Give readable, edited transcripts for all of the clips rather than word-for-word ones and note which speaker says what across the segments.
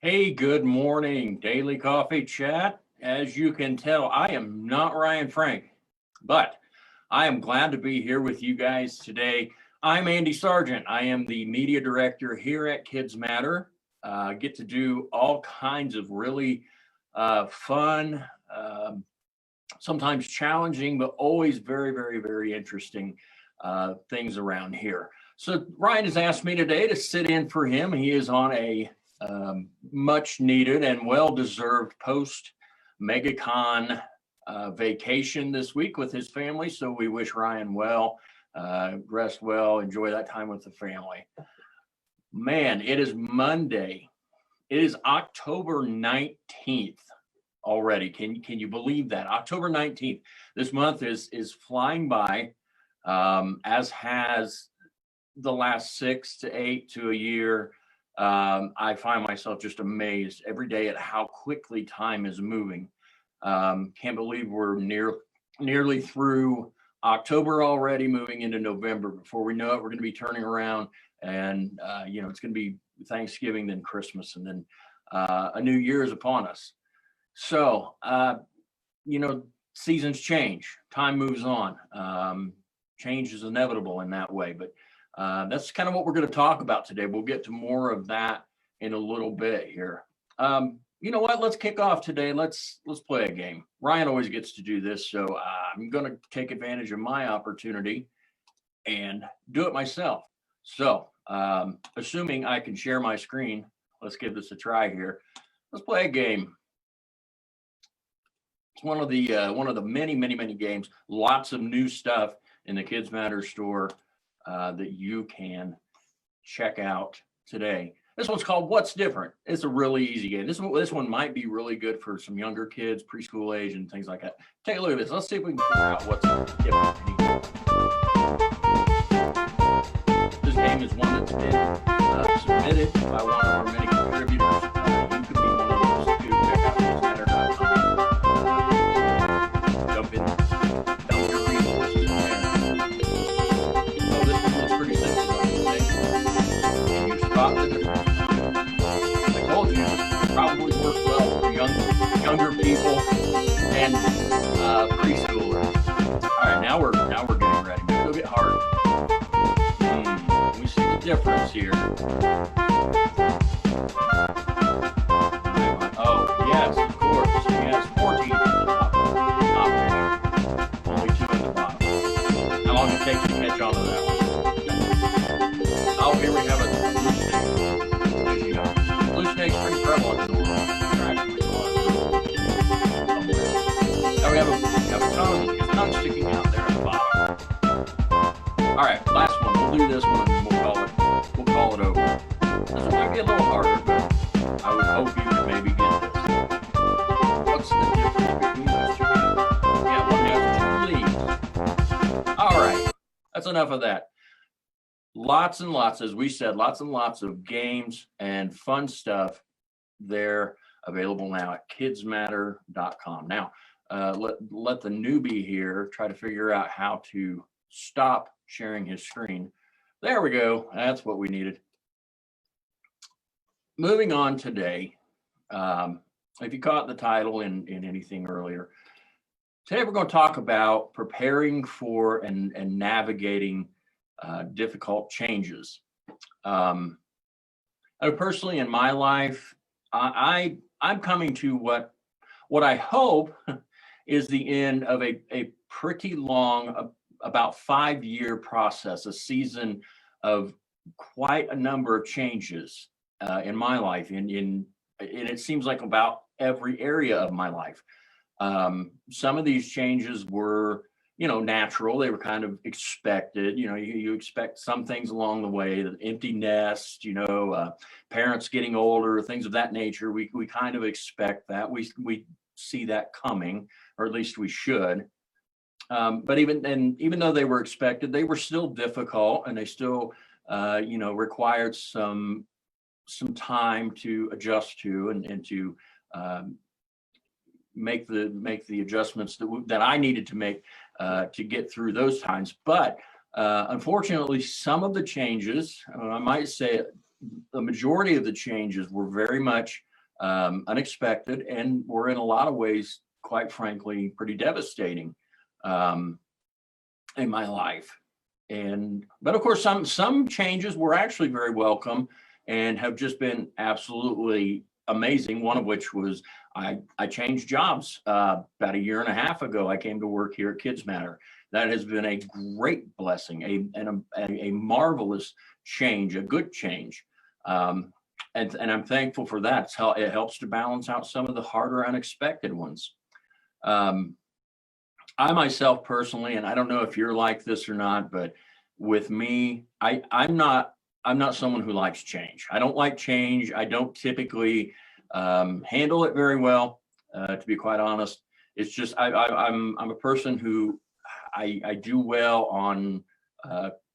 Speaker 1: Hey, good morning, Daily Coffee Chat. As you can tell, I am not Ryan Frank, but I am glad to be here with you guys today. I'm Andy Sargent. I am the media director here at KidzMatter. Get to do all kinds of really fun, sometimes challenging, but always very, very, very interesting things around here. So Ryan has asked me today to sit in for him. He is on a much needed and well-deserved post MegaCon vacation this week with his family. So we wish Ryan well, rest well, enjoy that time with the family. Man, it is Monday. It is October 19th already. Can you believe that? October 19th. This month is flying by, as has the last 6 to 8 to a year. I find myself just amazed every day at how quickly time is moving. Can't believe we're nearly through October already, moving into November. Before we know it, we're going to be turning around and, it's going to be Thanksgiving, then Christmas, and then a new year is upon us. So, seasons change, time moves on. Change is inevitable in that way, but that's kind of what we're going to talk about today. We'll get to more of that in a little bit here. You know what? Let's kick off today. Let's play a game. Ryan always gets to do this, so I'm going to take advantage of my opportunity and do it myself. So, assuming I can share my screen, let's give this a try here. Let's play a game. It's one of the many games. Lots of new stuff in the KidzMatter store that you can check out today. This one's called What's Different. It's a really easy game. This one might be really good for some younger kids, preschool age, and things like that. Take a look at this. Let's see if we can figure out what's different. This game is one that's been submitted by one of our many contributors. You could be one of those too. Check out KidzMatter.com. Jump in. Dump your resources in there. Oh, this one looks pretty simple. Can you spot the difference? I told you, it probably works well for younger people and preschoolers. All right, now we're getting ready. It'll get hard. We see the difference here. Oh, yes, of course. Yes, 14 at the top. Only 2 at the bottom. How long it takes to catch on to that one? Oh, here we have a blue snake. Blue snake's pretty prevalent in the world. There actually was somewhere. Now we have a tongue. His tongue sticking out there at the bottom. All right, last one. We'll do this one and we'll call it over. This one might be a little harder, but I would hope you could maybe get this. What's the difference between those two? Yeah, one has 2 leaves. All right, that's enough of that. Lots and lots, as we said, lots and lots of games and fun stuff there available now at KidzMatter.com. Now, let the newbie here try to figure out how to stop sharing his screen. There we go. That's what we needed. Moving on today, if you caught the title in anything earlier, today we're going to talk about preparing for and navigating difficult changes. Personally, in my life, I'm coming to what I hope is the end of a pretty long, about 5-year process, a season of quite a number of changes in my life, and it seems like about every area of my life. Some of these changes were, natural. They were kind of expected. You expect some things along the way, the empty nest, parents getting older, things of that nature. We kind of expect that. We see that coming, or at least we should. But even though they were expected, they were still difficult, and they still, required some time to adjust to and to make the adjustments that I needed to make to get through those times. But unfortunately, some of the changes, I might say the majority of the changes, were very much unexpected, and were in a lot of ways, quite frankly, pretty devastating um, in my life. But of course, some changes were actually very welcome and have just been absolutely amazing. One of which was I changed jobs about a year and a half ago. I came to work here at KidzMatter. That has been a great blessing, a marvelous change, a good change. And I'm thankful for that. It helps to balance out some of the harder unexpected ones. Um, I myself personally, and I don't know if you're like this or not, but with me, I'm not someone who likes change. I don't like change. I don't typically handle it very well, to be quite honest. It's just I'm a person who I do well on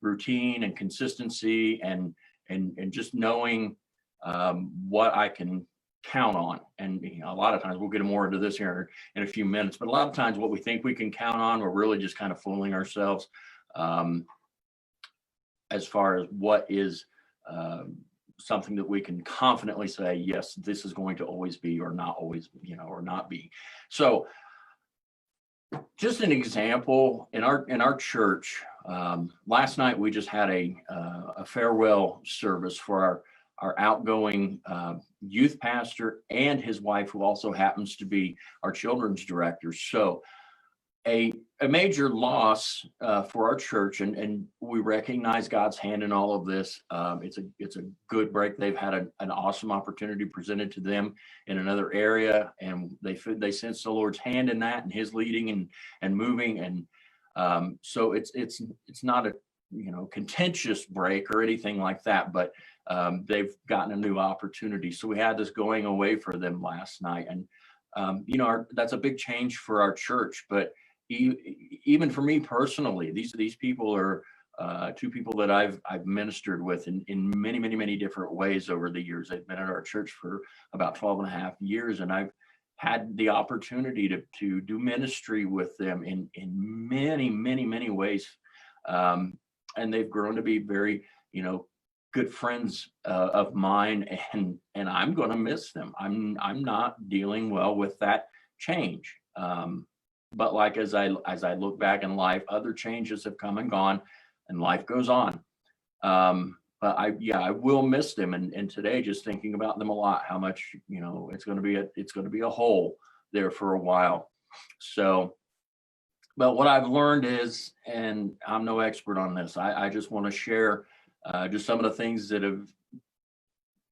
Speaker 1: routine and consistency and just knowing what I can count on. And a lot of times we'll get more into this here in a few minutes, but a lot of times what we think we can count on, we're really just kind of fooling ourselves um, as far as what is something that we can confidently say, yes, this is going to always be, or not always, or not be. So just an example in our church, last night we just had a farewell service for our outgoing youth pastor and his wife, who also happens to be our children's director. So a major loss for our church, and we recognize God's hand in all of this. It's a good break. They've had an awesome opportunity presented to them in another area, and they sense the Lord's hand in that and His leading and moving, and so it's not a contentious break or anything like that, but they've gotten a new opportunity. So we had this going away for them last night, and that's a big change for our church. But even for me personally, these people are two people that I've ministered with in many different ways over the years. They've been at our church for about 12 and a half years, and I've had the opportunity to do ministry with them in many ways. And they've grown to be very, good friends of mine, and I'm going to miss them. I'm not dealing well with that change. But like as I look back in life, other changes have come and gone, and life goes on. But I will miss them, and today just thinking about them a lot, how much it's going to be a hole there for a while. So, but what I've learned is, and I'm no expert on this, I just want to share just some of the things that have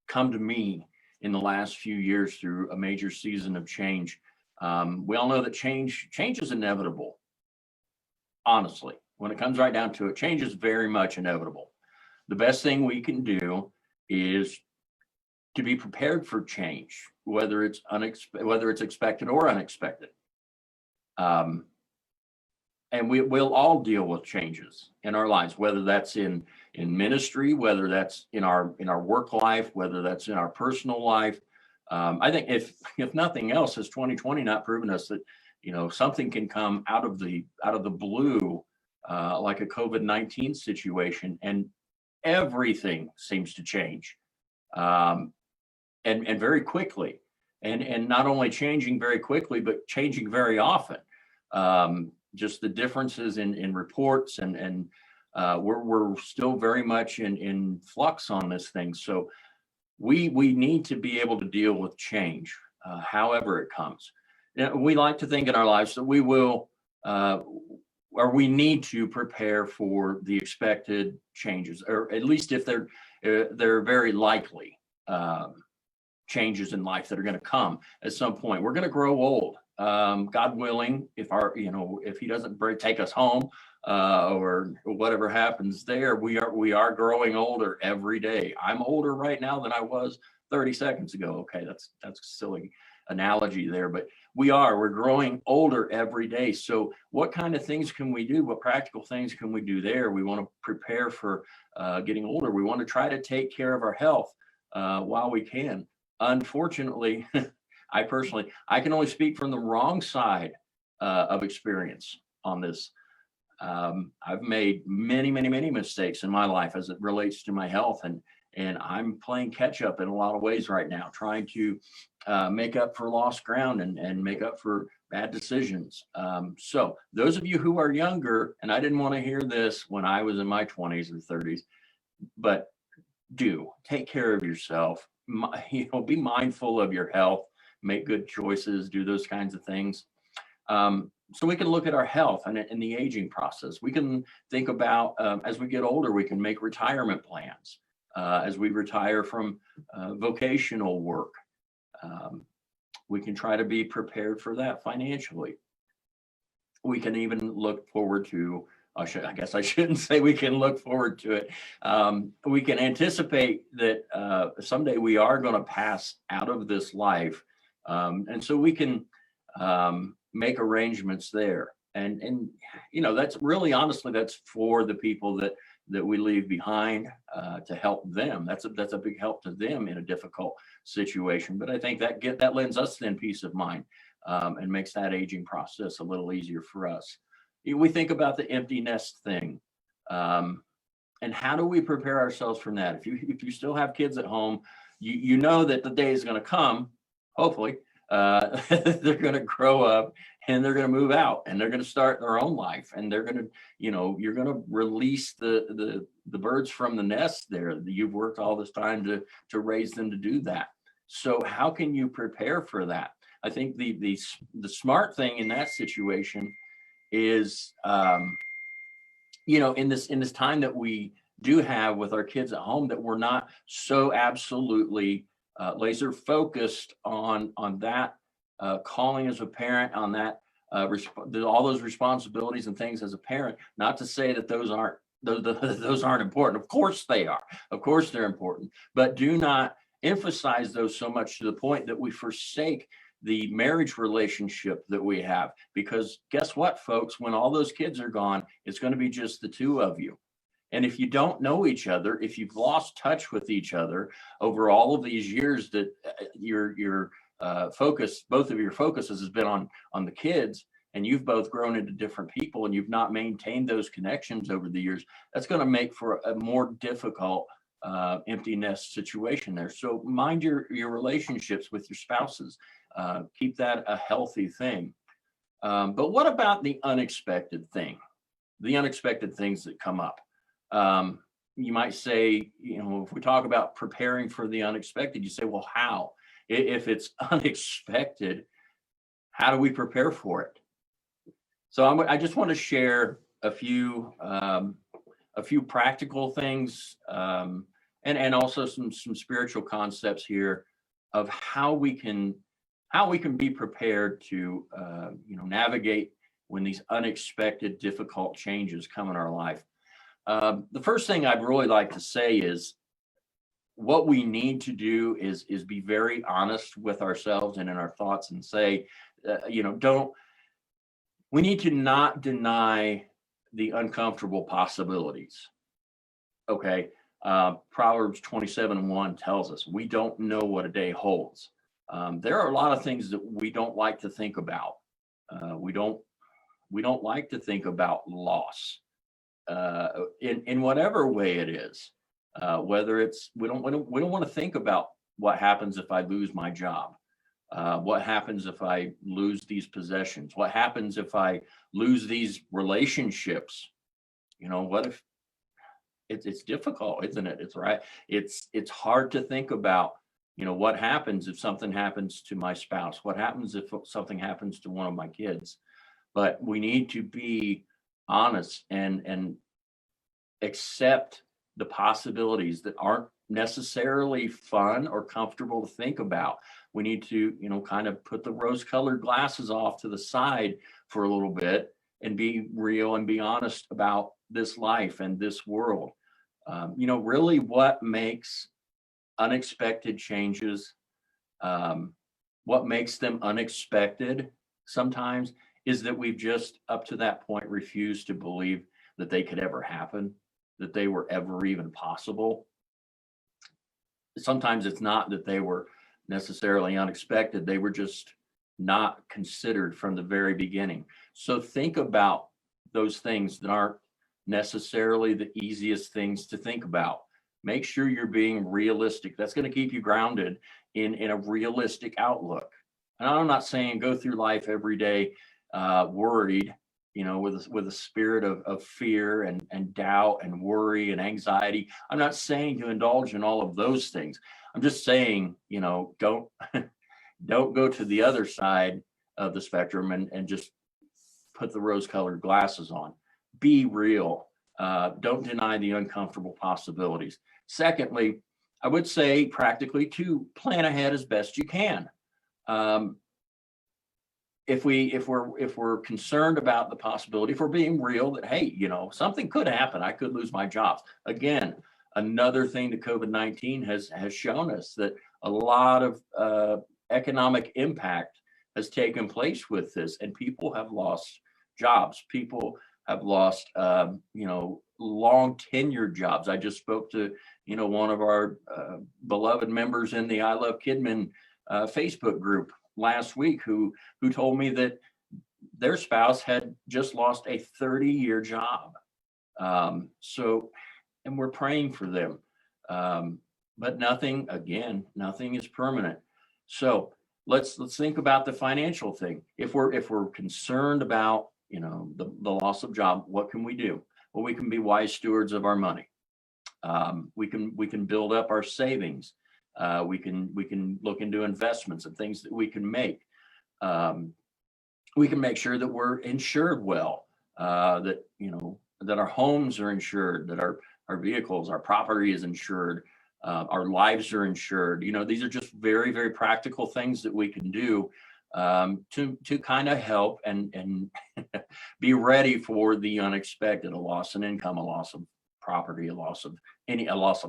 Speaker 1: come to me in the last few years through a major season of change. We all know that change is inevitable. Honestly, when it comes right down to it, change is very much inevitable. The best thing we can do is to be prepared for change, whether it's expected or unexpected. And we'll all deal with changes in our lives, whether that's in ministry, whether that's in our work life, whether that's in our personal life. I think if nothing else, has 2020 not proven us that something can come out of the blue, like a COVID-19 situation, and everything seems to change, and very quickly, and not only changing very quickly, but changing very often. Just the differences in reports, and we're still very much in flux on this thing. So we need to be able to deal with change, however it comes. We like to think in our lives that we will, or we need to prepare for the expected changes, or at least if they're very likely changes in life that are going to come at some point. We're going to grow old. God willing, if He doesn't take us home, or whatever happens there, we are growing older every day. I'm older right now than I was 30 seconds ago. Okay, that's a silly analogy there, but we're growing older every day. So what kind of things can we do? What practical things can we do there? We want to prepare for getting older. We want to try to take care of our health while we can. Unfortunately, I can only speak from the wrong side of experience on this. I've made many mistakes in my life as it relates to my health, and I'm playing catch up in a lot of ways right now, trying to make up for lost ground and make up for bad decisions. So those of you who are younger, and I didn't want to hear this when I was in my 20s or 30s, but do take care of yourself. Be mindful of your health, make good choices, do those kinds of things. So we can look at our health and in the aging process. We can think about, as we get older, we can make retirement plans as we retire from vocational work. We can try to be prepared for that financially. We can even look forward to, I guess I shouldn't say we can look forward to it. We can anticipate that someday we are going to pass out of this life. And so we can make arrangements there. And that's really, honestly, that's for the people that we leave behind to help them. That's a big help to them in a difficult situation. But I think that lends us then peace of mind and makes that aging process a little easier for us. We think about the empty nest thing, and how do we prepare ourselves from that? If you still have kids at home, you know that the day is going to come, hopefully, they're going to grow up and they're going to move out and they're going to start their own life, and they're going to, you're going to release the birds from the nest there. You've worked all this time to raise them to do that. So how can you prepare for that? I think the smart thing in that situation is, in this time that we do have with our kids at home, that we're not so absolutely laser focused on that calling as a parent, on that all those responsibilities and things as a parent. Not to say that those aren't important. Of course they are. Of course they're important. But do not emphasize those so much to the point that we forsake the marriage relationship that we have. Because guess what, folks? When all those kids are gone, it's going to be just the two of you. And if you don't know each other, if you've lost touch with each other over all of these years that your focus, both of your focuses has been on the kids, and you've both grown into different people and you've not maintained those connections over the years, that's going to make for a more difficult empty nest situation there. So mind your relationships with your spouses. Keep that a healthy thing. But what about the unexpected thing? The unexpected things that come up. You might say, if we talk about preparing for the unexpected, you say, well, how? If it's unexpected, how do we prepare for it? So I just want to share a few practical things, and also some spiritual concepts here of how we can be prepared to navigate when these unexpected, difficult changes come in our life. The first thing I'd really like to say is what we need to do is be very honest with ourselves and in our thoughts, and say, we need to not deny the uncomfortable possibilities. Okay. Proverbs 27:1 tells us we don't know what a day holds. There are a lot of things that we don't like to think about. We don't like to think about loss in whatever way it is. Whether it's we don't want to think about what happens if I lose my job. What happens if I lose these possessions? What happens if I lose these relationships? What if it's difficult, isn't it? It's right. It's hard to think about, what happens if something happens to my spouse? What happens if something happens to one of my kids? But we need to be honest and accept the possibilities that aren't necessarily fun or comfortable to think about. We need to, kind of put the rose-colored glasses off to the side for a little bit and be real and be honest about this life and this world. Really what makes unexpected changes, what makes them unexpected sometimes is that we've just up to that point refused to believe that they could ever happen, that they were ever even possible. Sometimes it's not that they were necessarily unexpected, they were just not considered from the very beginning. So think about those things that aren't necessarily the easiest things to think about. Make sure you're being realistic. That's going to keep you grounded in a realistic outlook. And I'm not saying go through life every day worried, with a spirit of fear and doubt and worry and anxiety. I'm not saying to indulge in all of those things. I'm just saying, don't don't go to the other side of the spectrum and just put the rose-colored glasses on. Be real. Don't deny the uncomfortable possibilities. Secondly, I would say practically to plan ahead as best you can. If we're concerned about the possibility, if we're being real that, hey, something could happen, I could lose my job. Again, another thing that COVID-19 has shown us, that a lot of economic impact has taken place with this, and people have lost jobs. People have lost, long tenured jobs. I just spoke to, one of our beloved members in the I Love Kidman Facebook group last week, who told me that their spouse had just lost a 30-year job. And we're praying for them. But nothing is permanent. So let's think about the financial thing. If we're concerned about, the loss of job, what can we do? Well, we can be wise stewards of our money. We can build up our savings. We can look into investments and things that we can make. We can make sure that we're insured well, that our homes are insured, that our vehicles, our property is insured, our lives are insured. These are just very, very practical things that we can do to kind of help and be ready for the unexpected, a loss in income, a loss of property, a loss of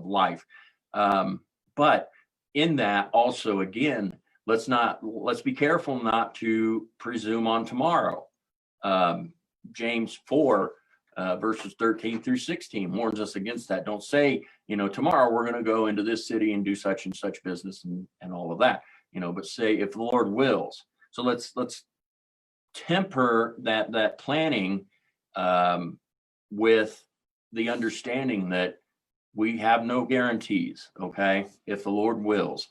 Speaker 1: life. But in that also, again, let's be careful not to presume on tomorrow. James 4 verses 13 through 16 warns us against that. Don't say, tomorrow we're going to go into this city and do such and such business and all of that, but say if the Lord wills. So let's temper that planning with the understanding that we have no guarantees. Okay, if the Lord wills,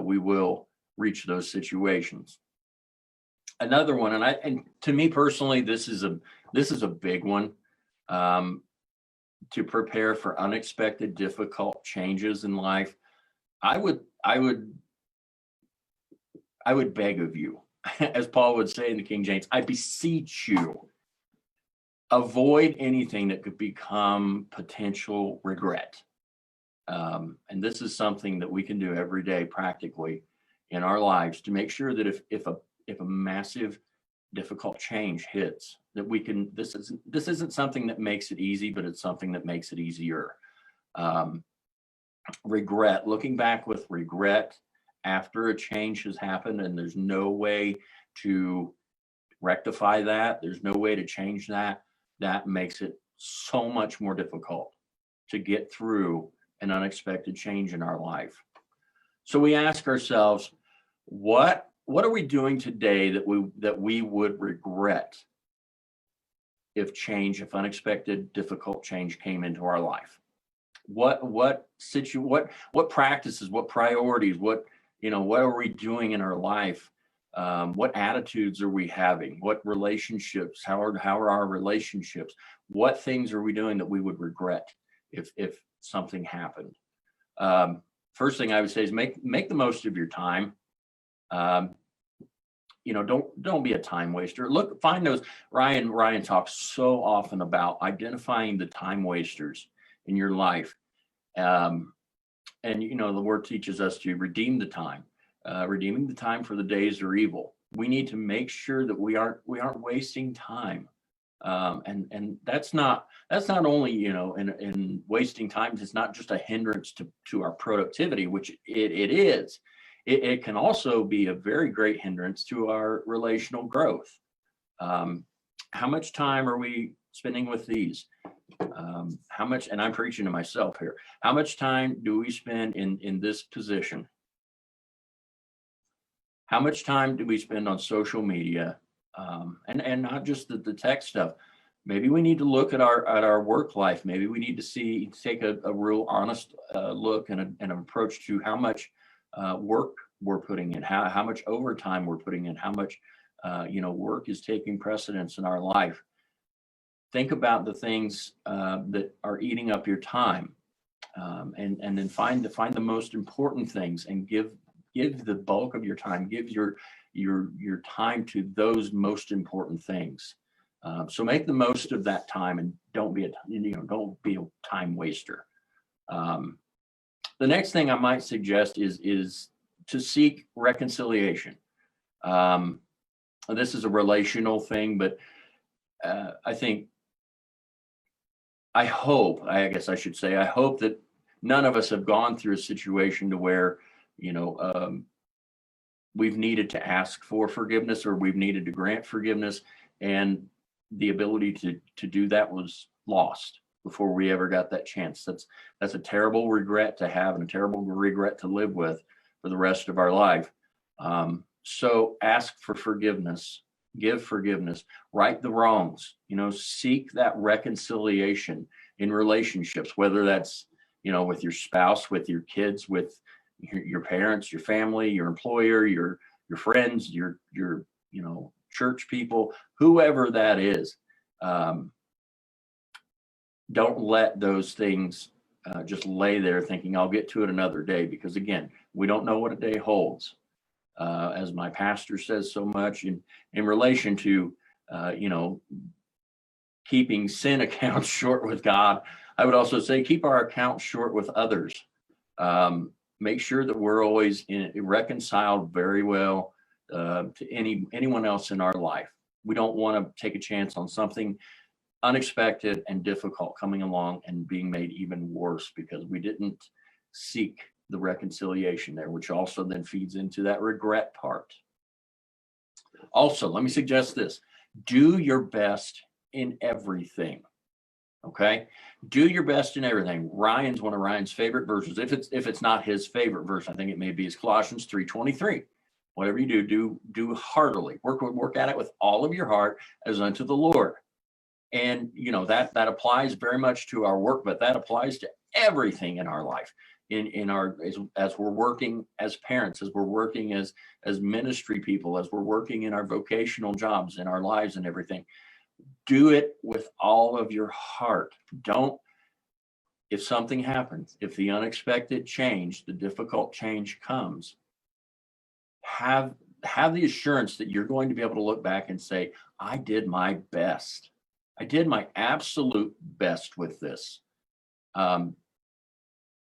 Speaker 1: we will reach those situations. Another one, and to me personally, this is a big one. To prepare for unexpected, difficult changes in life, I would beg of you, as Paul would say in the King James, I beseech you, avoid anything that could become potential regret. And this is something that we can do every day practically in our lives to make sure that if a massive difficult change hits, that we can, this isn't something that makes it easy, but it's something that makes it easier. Regret, looking back with regret after a change has happened and there's no way to rectify that, there's no way to change that makes it so much more difficult to get through an unexpected change in our life. So we ask ourselves, what are we doing today that we would regret if unexpected, difficult change came into our life? What practices, what priorities, what are we doing in our life? What attitudes are we having? What relationships? How are our relationships? What things are we doing that we would regret if something happened? First thing I would say is make the most of your time. Don't be a time waster. Find those. Ryan talks so often about identifying the time wasters in your life. And the word teaches us to redeem the time. Redeeming the time, for the days are evil. We need to make sure that we aren't wasting time. And that's not only, in wasting time, it's not just a hindrance to our productivity, which it is. It can also be a very great hindrance to our relational growth. How much time are we spending with these? How much, and I'm preaching to myself here, how much time do we spend in this position? How much time do we spend on social media? And not just the tech stuff. Maybe we need to look at our work life. Maybe we need to take a real honest look and an approach to how much work we're putting in, how much overtime we're putting in, how much work is taking precedence in our life. Think about the things that are eating up your time, and then find the most important things and give the bulk of your time, give your time to those most important things. So make the most of that time, and don't be a time waster. The next thing I might suggest is to seek reconciliation. This is a relational thing, but I hope that none of us have gone through a situation to where, we've needed to ask for forgiveness, or we've needed to grant forgiveness, and the ability to do that was lost before we ever got that chance. That's a terrible regret to have, and a terrible regret to live with for the rest of our life. So ask for forgiveness, give forgiveness, right the wrongs, seek that reconciliation in relationships, whether that's, with your spouse, with your kids, with your parents, your family, your employer, your friends, your church people, whoever that is. Don't let those things just lay there thinking I'll get to it another day, because again, we don't know what a day holds. As my pastor says so much in relation to, keeping sin accounts short with God, I would also say keep our accounts short with others. Make sure that we're always reconciled very well to anyone else in our life. We don't want to take a chance on something unexpected and difficult coming along and being made even worse because we didn't seek the reconciliation there, which also then feeds into that regret part. Also, let me suggest this: do your best in everything. Okay, do your best in everything. Ryan's one of Ryan's favorite verses. If it's not his favorite verse, I think it may be is Colossians 3:23. Whatever you do heartily. Work at it with all of your heart as unto the Lord. And that applies very much to our work, but that applies to everything in our life. As we're working as parents, as we're working as ministry people, as we're working in our vocational jobs, in our lives and everything. Do it with all of your heart. If something happens, if the unexpected change, the difficult change comes, have the assurance that you're going to be able to look back and say, I did my best. I did my absolute best with this.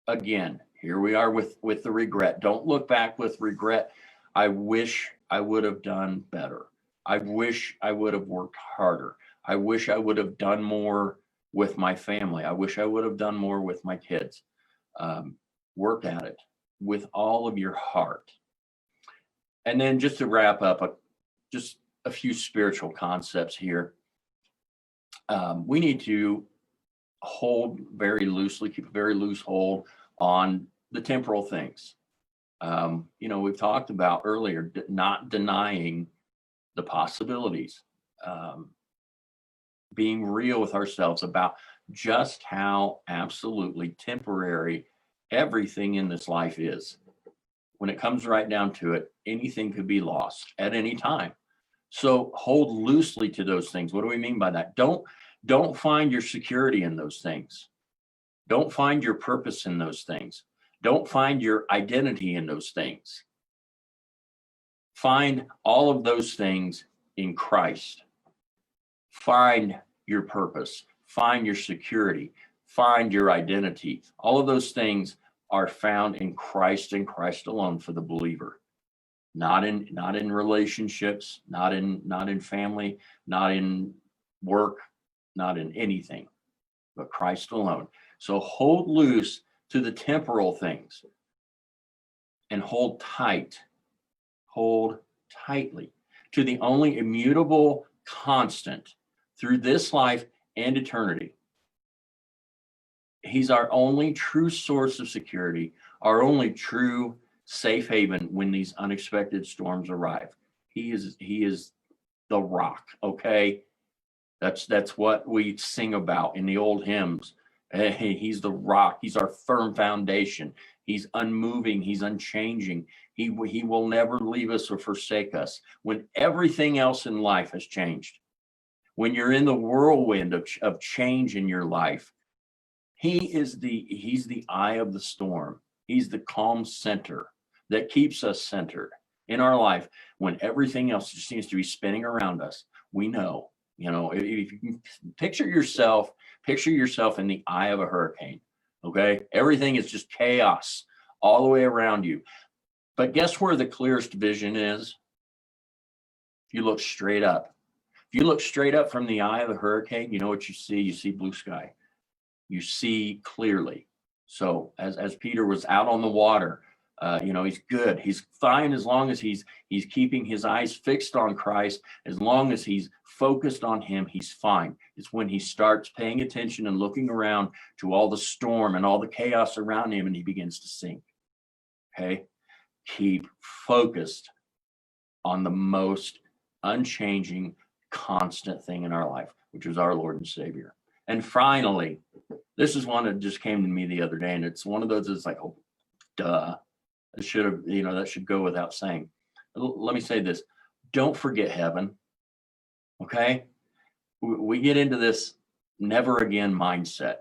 Speaker 1: Again, here we are with the regret. Don't look back with regret. I wish I would have done better. I wish I would have worked harder. I wish I would have done more with my family. I wish I would have done more with my kids. Work at it with all of your heart. And then just to wrap up, just a few spiritual concepts here. We need to hold very loosely, keep a very loose hold on the temporal things. We've talked about earlier, not denying the possibilities, being real with ourselves about just how absolutely temporary everything in this life is. When it comes right down to it, anything could be lost at any time. So hold loosely to those things. What do we mean by that? Don't find your security in those things. Don't find your purpose in those things. Don't find your identity in those things. Find all of those things in Christ. Find your purpose. Find your security. Find your identity. All of those things are found in Christ and Christ alone for the believer. Not in relationships, not in family, not in work, not in anything, but Christ alone. So hold loose to the temporal things and hold tightly to the only immutable constant through this life and eternity. He's our only true source of security, our only true safe haven when these unexpected storms arrive. He is the rock, okay? That's what we sing about in the old hymns. He's the rock. He's our firm foundation. He's unmoving. He's unchanging. He will never leave us or forsake us when everything else in life has changed. When you're in the whirlwind of change in your life, he's the eye of the storm. He's the calm center that keeps us centered in our life when everything else just seems to be spinning around us. We know, if you can picture yourself in the eye of a hurricane. Okay. Everything is just chaos all the way around you. But guess where the clearest vision is? If you look straight up. If you look straight up from the eye of the hurricane, you know what you see? You see blue sky. You see clearly. So as Peter was out on the water, he's good. He's fine as long as he's keeping his eyes fixed on Christ. As long as he's focused on him, he's fine. It's when he starts paying attention and looking around to all the storm and all the chaos around him and he begins to sink. Okay? Keep focused on the most unchanging, constant thing in our life, which is our Lord and Savior. And finally, this is one that just came to me the other day, and it's one of those that's like, oh, duh. It should have, that should go without saying. Let me say this. Don't forget heaven. Okay? We get into this never again mindset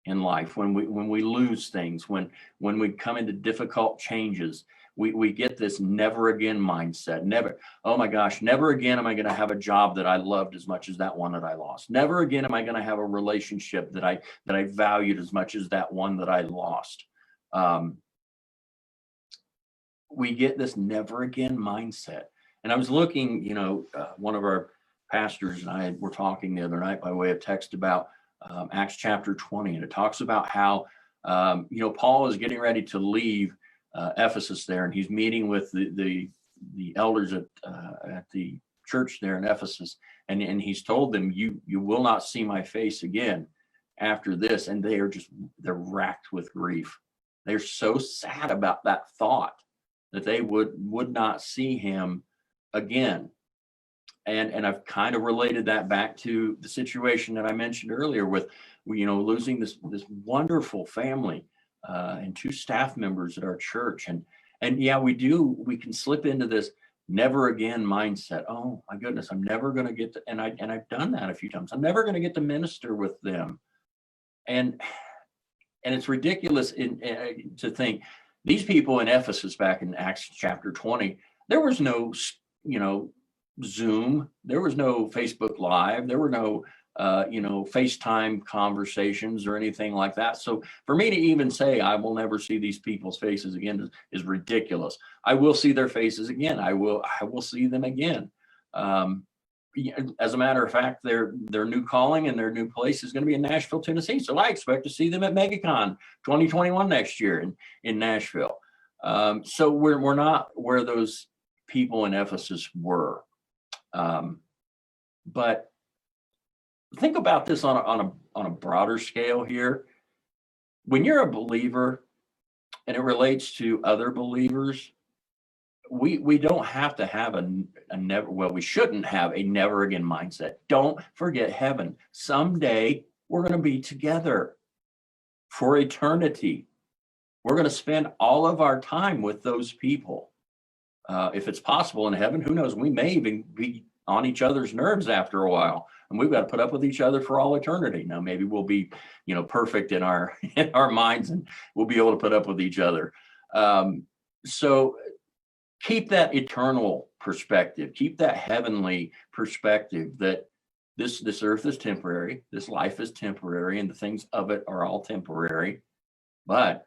Speaker 1: in life when we lose things, when we come into difficult changes. We get this never again mindset. Never, oh my gosh, never again am I going to have a job that I loved as much as that one that I lost. Never again am I going to have a relationship that I valued as much as that one that I lost. We get this never again mindset. And I was looking, one of our pastors and I were talking the other night by way of text about Acts chapter 20, and it talks about how Paul is getting ready to leave Ephesus there, and he's meeting with the elders at the church there in Ephesus, and he's told them, you will not see my face again after this. And they're racked with grief. They're so sad about that thought that they would not see him again. And I've kind of related that back to the situation that I mentioned earlier with losing this wonderful family and two staff members at our church. And yeah, we can slip into this never again mindset. Oh my goodness, I'm never going to get to, and I've done that a few times. I'm never going to get to minister with them. And it's ridiculous to think these people in Ephesus back in Acts chapter 20, there was no, Zoom, there was no Facebook Live, there were no FaceTime conversations or anything like that. So for me to even say I will never see these people's faces again is ridiculous. I will see their faces again. I will see them again. As a matter of fact, their new calling and their new place is going to be in Nashville, Tennessee. So I expect to see them at MegaCon 2021 next year in Nashville. So we're not where those people in Ephesus were. But think about this on a broader scale here. When you're a believer and it relates to other believers, we don't have to have we shouldn't have a never again mindset. Don't forget heaven. Someday we're going to be together for eternity. We're going to spend all of our time with those people. If it's possible in heaven, who knows? We may even be on each other's nerves after a while, and we've got to put up with each other for all eternity. Now, maybe we'll be, perfect in our minds, and we'll be able to put up with each other. So keep that eternal perspective. Keep that heavenly perspective that this earth is temporary, this life is temporary, and the things of it are all temporary. But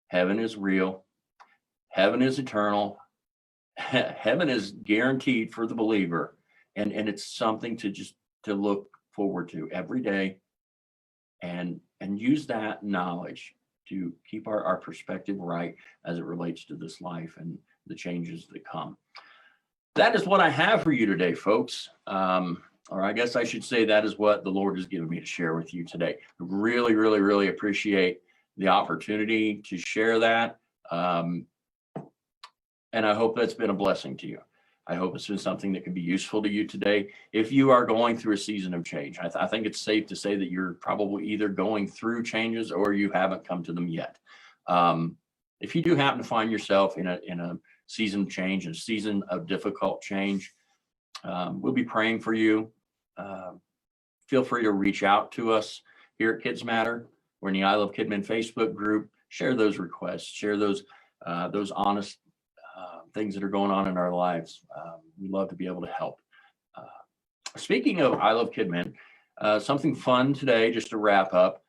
Speaker 1: heaven is real. Heaven is eternal. Heaven is guaranteed for the believer, and it's something to look forward to every day, and use that knowledge to keep our perspective right as it relates to this life and the changes that come. That is what I have for you today, folks. Or I guess I should say that is what the Lord has given me to share with you today. I really, really, really appreciate the opportunity to share that. And I hope that's been a blessing to you. I hope it's been something that can be useful to you today. If you are going through a season of change, I think it's safe to say that you're probably either going through changes or you haven't come to them yet. if you do happen to find yourself in a season of change, a season of difficult change, we'll be praying for you. Feel free to reach out to us here at KidzMatter. We're in the I Love Kidmin Facebook group. Share those requests, share those honest things that are going on in our lives. We love to be able to help. Speaking of I Love Kidmin, something fun today, just to wrap up.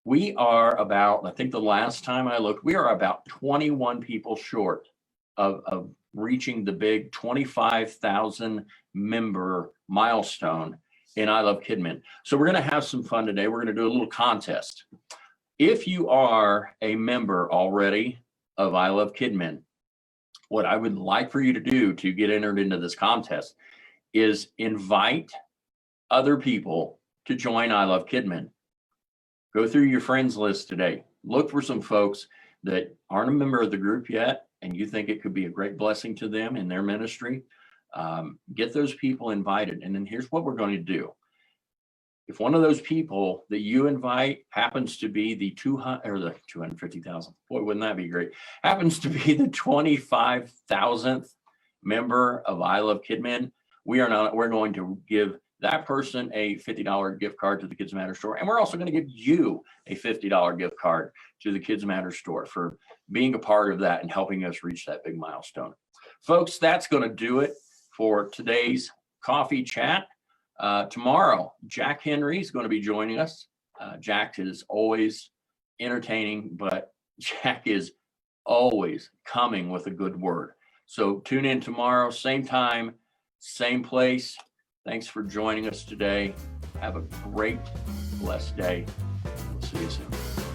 Speaker 1: We are about, I think the last time I looked, we are about 21 people short of reaching the big 25,000 member milestone in I Love Kidmin. So we're going to have some fun today. We're going to do a little contest. If you are a member already of I Love Kidmin, what I would like for you to do to get entered into this contest is invite other people to join I Love Kidmin. Go through your friends list today. Look for some folks that aren't a member of the group yet, and you think it could be a great blessing to them in their ministry. Get those people invited. And then here's what we're going to do. If one of those people that you invite happens to be the 250,000, boy, wouldn't that be great? Happens to be the 25,000th member of I Love Kidmin, we're going to give that person a $50 gift card to the KidzMatter store. And we're also going to give you a $50 gift card to the KidzMatter store for being a part of that and helping us reach that big milestone. Folks, that's going to do it for today's coffee chat. Tomorrow, Jack Henry is going to be joining us. Jack is always entertaining, but Jack is always coming with a good word. So tune in tomorrow, same time, same place. Thanks for joining us today. Have a great, blessed day. We'll see you soon.